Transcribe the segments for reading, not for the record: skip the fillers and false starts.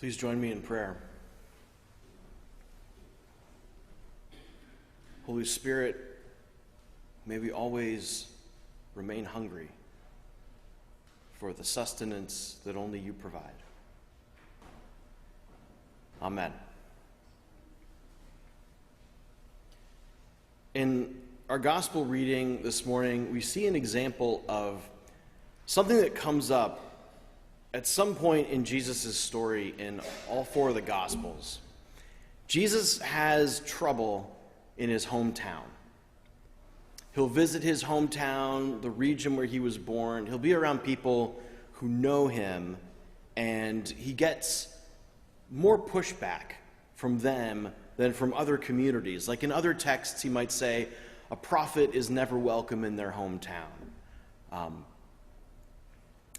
Please join me in prayer. Holy Spirit, may we always remain hungry for the sustenance that only you provide. Amen. In our gospel reading this morning, we see an example of something that comes up at some point in Jesus' story in all four of the Gospels. Jesus has trouble in his hometown. He'll visit his hometown, the region where he was born. He'll be around people who know him, and he gets more pushback from them than from other communities. Like in other texts, he might say, a prophet is never welcome in their hometown.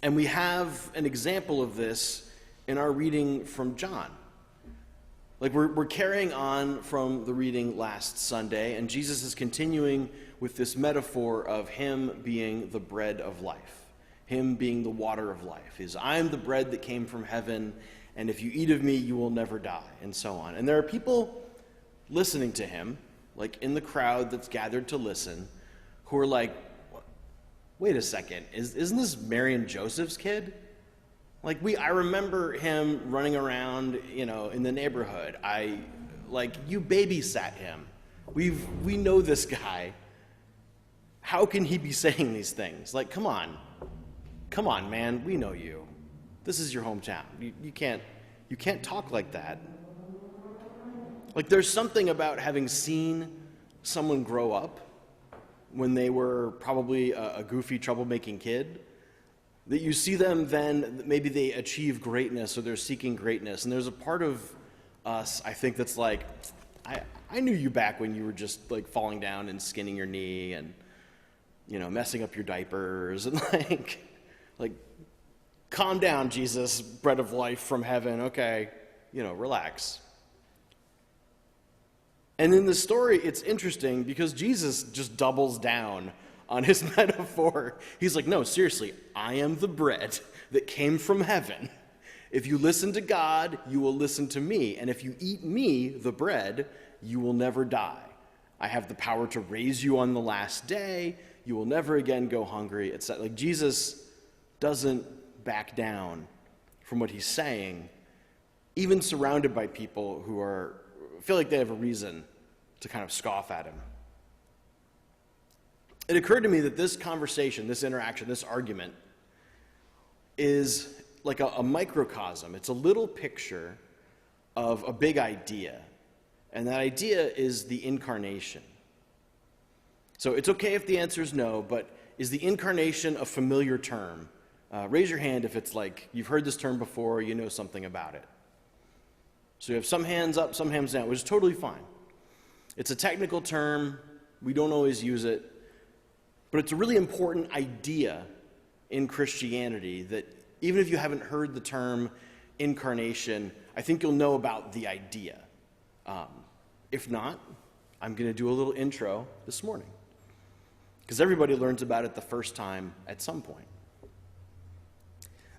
And we have an example of this in our reading from John. Like we're carrying on from the reading last Sunday, and Jesus is continuing with this metaphor of him being the bread of life, him being the water of life. I'm the bread that came from heaven, and if you eat of me, you will never die, and so on. And there are people listening to him, like in the crowd that's gathered to listen, who are like, wait a second, isn't this Mary and Joseph's kid? I remember him running around, in the neighborhood. You babysat him. We know this guy. How can he be saying these things? Come on, man, we know you. This is your hometown. You can't talk like that. There's something about having seen someone grow up when they were probably a goofy, troublemaking kid, that you see them then, maybe they achieve greatness or they're seeking greatness. And there's a part of us, I think, that's like, I knew you back when you were just falling down and skinning your knee and, messing up your diapers and calm down, Jesus, bread of life from heaven. Okay, relax. And in the story, it's interesting because Jesus just doubles down on his metaphor. He's like, no, seriously, I am the bread that came from heaven. If you listen to God, you will listen to me. And if you eat me, the bread, you will never die. I have the power to raise you on the last day. You will never again go hungry. Etc. Jesus doesn't back down from what he's saying, even surrounded by people who feel like they have a reason to kind of scoff at him. It occurred to me that this conversation, this interaction, this argument is like a microcosm. It's a little picture of a big idea. And that idea is the incarnation. So it's okay if the answer is no, but is the incarnation a familiar term? Raise your hand if it's you've heard this term before, you know something about it. So you have some hands up, some hands down, which is totally fine. It's a technical term. We don't always use it. But it's a really important idea in Christianity that even if you haven't heard the term incarnation, I think you'll know about the idea. If not, I'm going to do a little intro this morning, because everybody learns about it the first time at some point.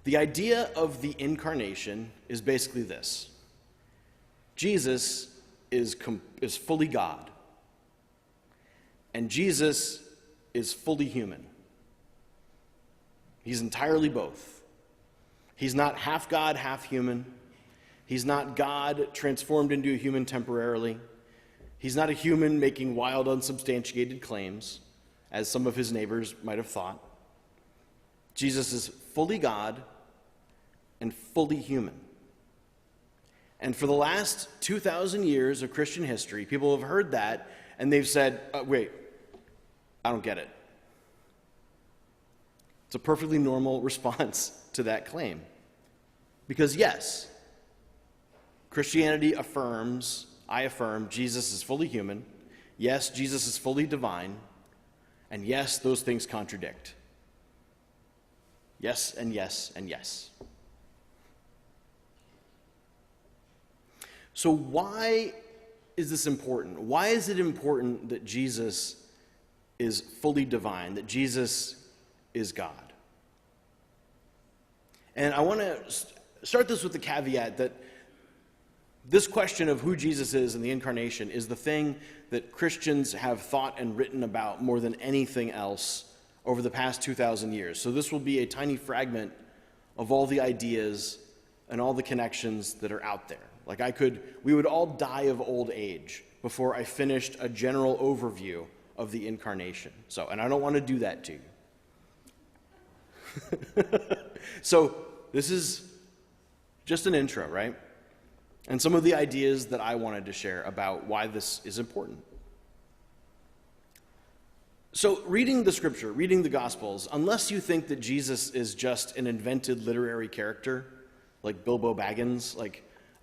The idea of the incarnation is basically this. Jesus is fully God, and Jesus is fully human. He's entirely both. He's not half God, half human. He's not God transformed into a human temporarily. He's not a human making wild, unsubstantiated claims, as some of his neighbors might have thought. Jesus is fully God and fully human. And for the last 2,000 years of Christian history, people have heard that, and they've said, wait, I don't get it. It's a perfectly normal response to that claim. Because yes, Christianity I affirm, Jesus is fully human. Yes, Jesus is fully divine. And yes, those things contradict. Yes, and yes, and yes. So why is this important? Why is it important that Jesus is fully divine, that Jesus is God? And I want to start this with the caveat that This question of who Jesus is and the incarnation is the thing that Christians have thought and written about more than anything else over the past 2,000 years. So this will be a tiny fragment of all the ideas and all the connections that are out there. Like we would all die of old age before I finished a general overview of the incarnation. And I don't want to do that to you. So this is just an intro, right? And some of the ideas that I wanted to share about why this is important. So reading the scripture, reading the Gospels, unless you think that Jesus is just an invented literary character, like Bilbo Baggins,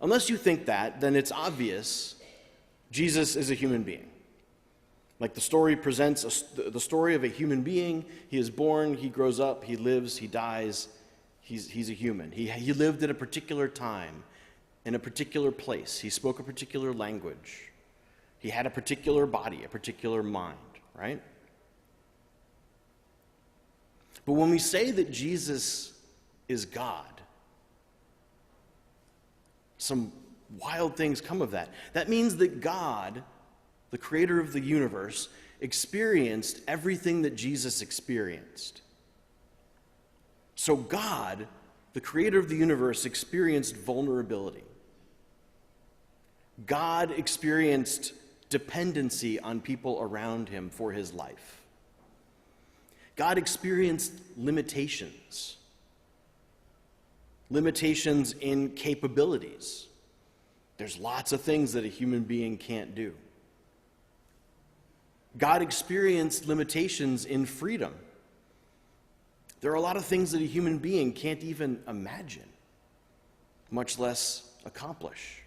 unless you think that, then it's obvious Jesus is a human being. Like the story presents the story of a human being. He is born, he grows up, he lives, he dies. He's a human. He lived at a particular time, in a particular place. He spoke a particular language. He had a particular body, a particular mind, right? But when we say that Jesus is God, some wild things come of that. That means that God, the creator of the universe, experienced everything that Jesus experienced. So God, the creator of the universe, experienced vulnerability. God experienced dependency on people around him for his life. God experienced limitations in capabilities. There's lots of things that a human being can't do. God experienced limitations in freedom. There are a lot of things that a human being can't even imagine, much less accomplish.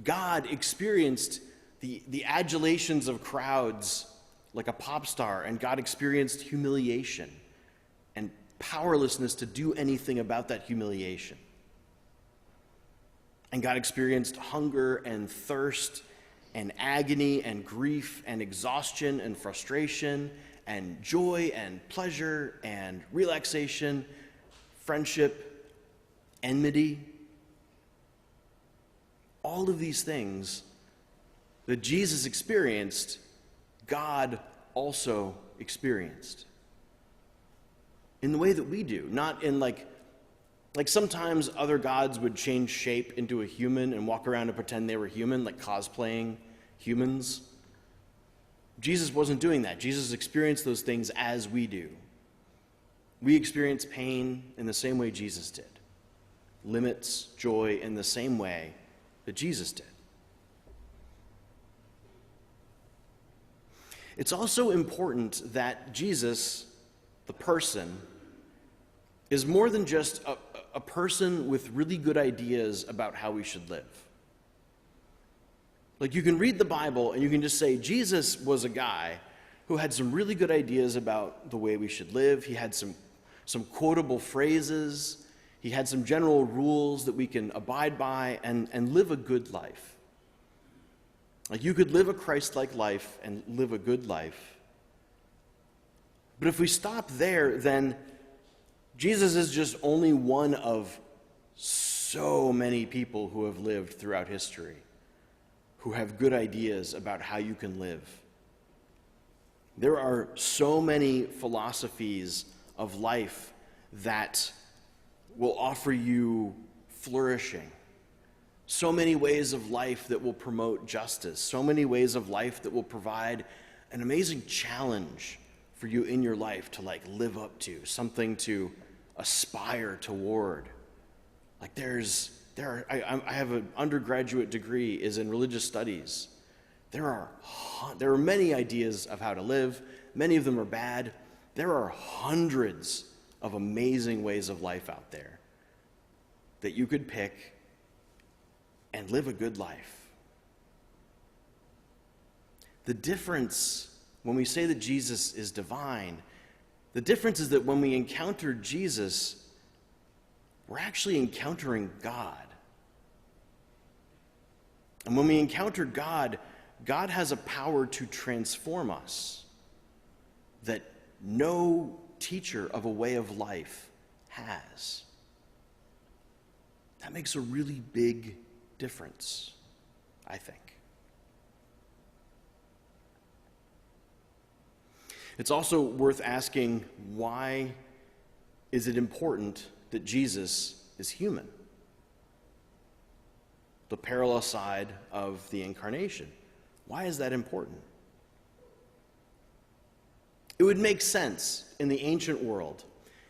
God experienced the adulations of crowds like a pop star, and God experienced humiliation and powerlessness to do anything about that humiliation. And God experienced hunger and thirst and agony and grief and exhaustion and frustration and joy and pleasure and relaxation, friendship, enmity. All of these things that Jesus experienced, God also experienced. In the way that we do, not in like sometimes other gods would change shape into a human and walk around and pretend they were human, like cosplaying humans. Jesus wasn't doing that. Jesus experienced those things as we do. We experience pain in the same way Jesus did. Limits, joy in the same way that Jesus did. It's also important that Jesus, the person, is more than just a person with really good ideas about how we should live. Like you can read the Bible and you can just say Jesus was a guy who had some really good ideas about the way we should live. He had some quotable phrases. He had some general rules that we can abide by and live a good life. Like you could live a Christ-like life and live a good life. But if we stop there, then Jesus is just only one of so many people who have lived throughout history, who have good ideas about how you can live. There are so many philosophies of life that will offer you flourishing. So many ways of life that will promote justice. So many ways of life that will provide an amazing challenge for you in your life to live up to, something to aspire toward. I have an undergraduate degree is in religious studies. There are many ideas of how to live. Many of them are bad. There are hundreds of amazing ways of life out there that you could pick and live a good life. The difference when we say that Jesus is divine, the difference is that when we encounter Jesus, we're actually encountering God. And when we encounter God, God has a power to transform us that no teacher of a way of life has. That makes a really big difference, I think. It's also worth asking, why is it important that Jesus is human? The parallel side of the incarnation. Why is that important? It would make sense in the ancient world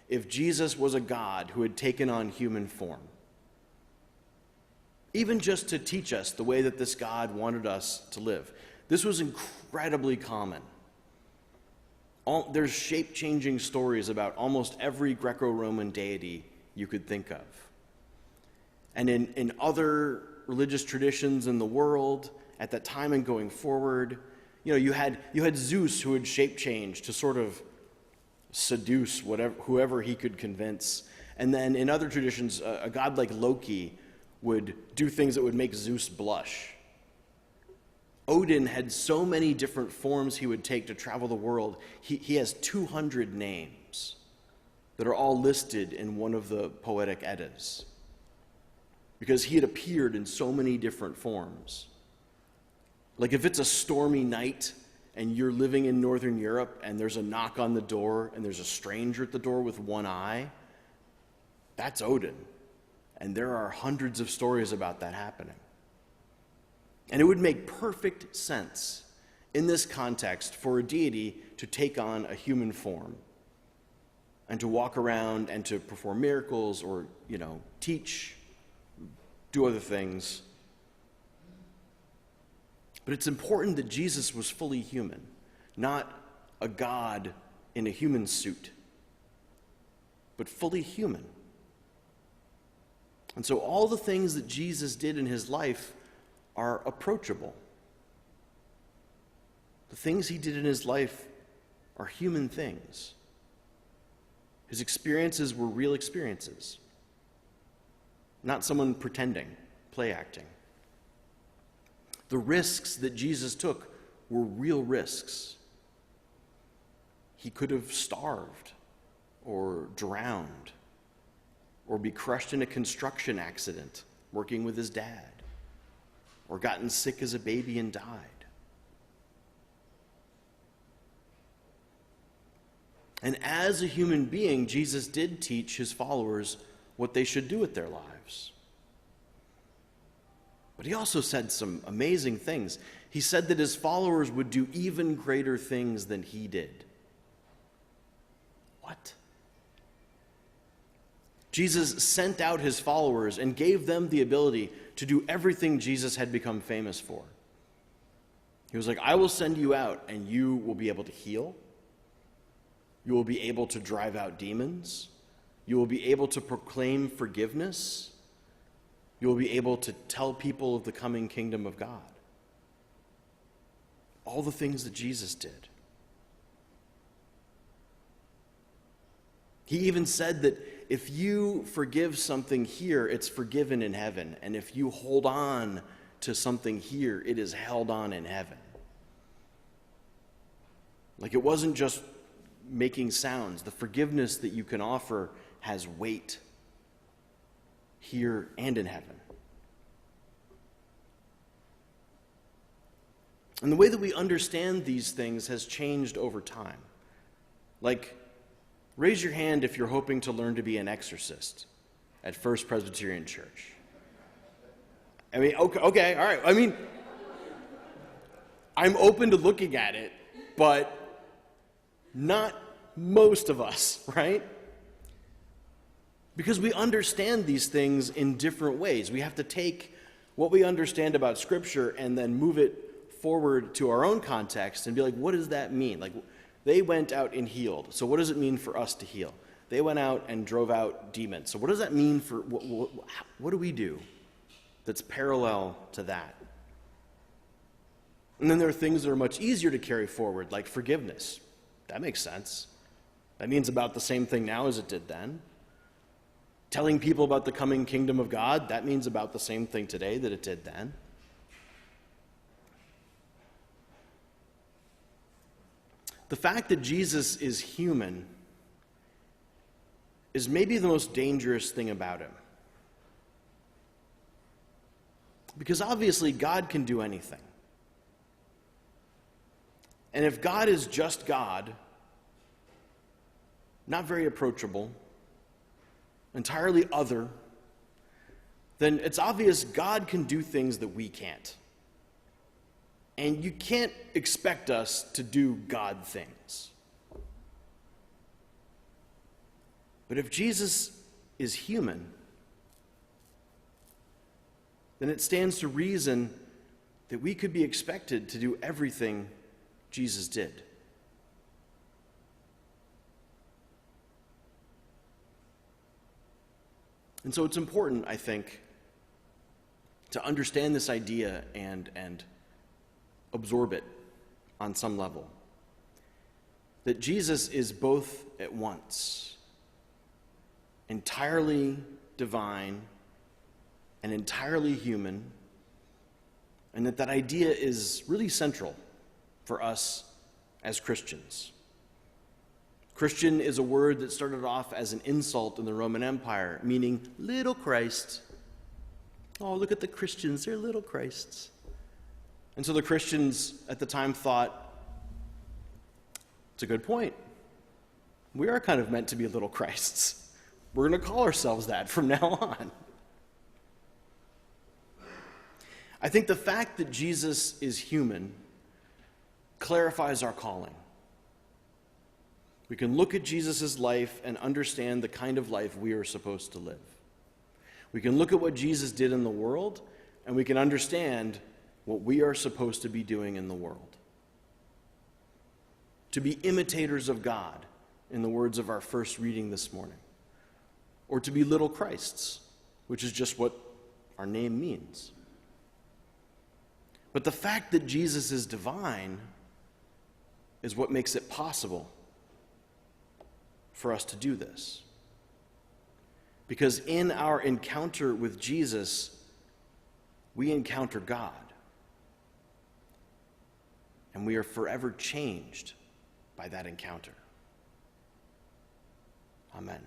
if Jesus was a God who had taken on human form. Even just to teach us the way that this God wanted us to live. This was incredibly common. There's shape-changing stories about almost every Greco-Roman deity you could think of. And in other religious traditions in the world at that time and going forward, you had Zeus who would shape-change to sort of seduce whoever he could convince. And then in other traditions, a god like Loki would do things that would make Zeus blush. Odin had so many different forms he would take to travel the world. He has 200 names that are all listed in one of the poetic Eddas, because he had appeared in so many different forms. Like if it's a stormy night and you're living in Northern Europe and there's a knock on the door and there's a stranger at the door with one eye, that's Odin. And there are hundreds of stories about that happening. And it would make perfect sense in this context for a deity to take on a human form and to walk around and to perform miracles or, teach, do other things. But it's important that Jesus was fully human, not a God in a human suit, but fully human. And so all the things that Jesus did in his life are approachable. The things he did in his life are human things. His experiences were real experiences, not someone pretending, play acting. The risks that Jesus took were real risks. He could have starved or drowned or be crushed in a construction accident working with his dad, or gotten sick as a baby and died. And as a human being, Jesus did teach his followers what they should do with their lives. But he also said some amazing things. He said that his followers would do even greater things than he did. What? Jesus sent out his followers and gave them the ability to do everything Jesus had become famous for. He was like, I will send you out and you will be able to heal. You will be able to drive out demons. You will be able to proclaim forgiveness. You will be able to tell people of the coming kingdom of God. All the things that Jesus did. He even said that if you forgive something here, it's forgiven in heaven. And if you hold on to something here, it is held on in heaven. Like it wasn't just making sounds. The forgiveness that you can offer has weight here and in heaven. And the way that we understand these things has changed over time. Like, raise your hand if you're hoping to learn to be an exorcist at First Presbyterian Church. I mean, okay, all right. I mean, I'm open to looking at it, but not most of us, right? Because we understand these things in different ways. We have to take what we understand about Scripture and then move it forward to our own context and be like, what does that mean? Like, they went out and healed. So what does it mean for us to heal? They went out and drove out demons. So what does that mean for, what do we do that's parallel to that? And then there are things that are much easier to carry forward, like forgiveness. That makes sense. That means about the same thing now as it did then. Telling people about the coming kingdom of God, that means about the same thing today that it did then. The fact that Jesus is human is maybe the most dangerous thing about him. Because obviously God can do anything. And if God is just God, not very approachable, entirely other, then it's obvious God can do things that we can't. And you can't expect us to do God things. But if Jesus is human, then it stands to reason that we could be expected to do everything Jesus did. And so it's important, I think, to understand this idea and absorb it on some level. That Jesus is both at once entirely divine and entirely human, and that idea is really central for us as Christians. Christian is a word that started off as an insult in the Roman Empire, meaning little Christ. Oh, look at the Christians, they're little Christs. And so the Christians at the time thought, it's a good point. We are kind of meant to be little Christs. We're going to call ourselves that from now on. I think the fact that Jesus is human clarifies our calling. We can look at Jesus' life and understand the kind of life we are supposed to live. We can look at what Jesus did in the world, and we can understand what we are supposed to be doing in the world. To be imitators of God, in the words of our first reading this morning. Or to be little Christs, which is just what our name means. But the fact that Jesus is divine is what makes it possible for us to do this. Because in our encounter with Jesus, we encounter God. And we are forever changed by that encounter. Amen.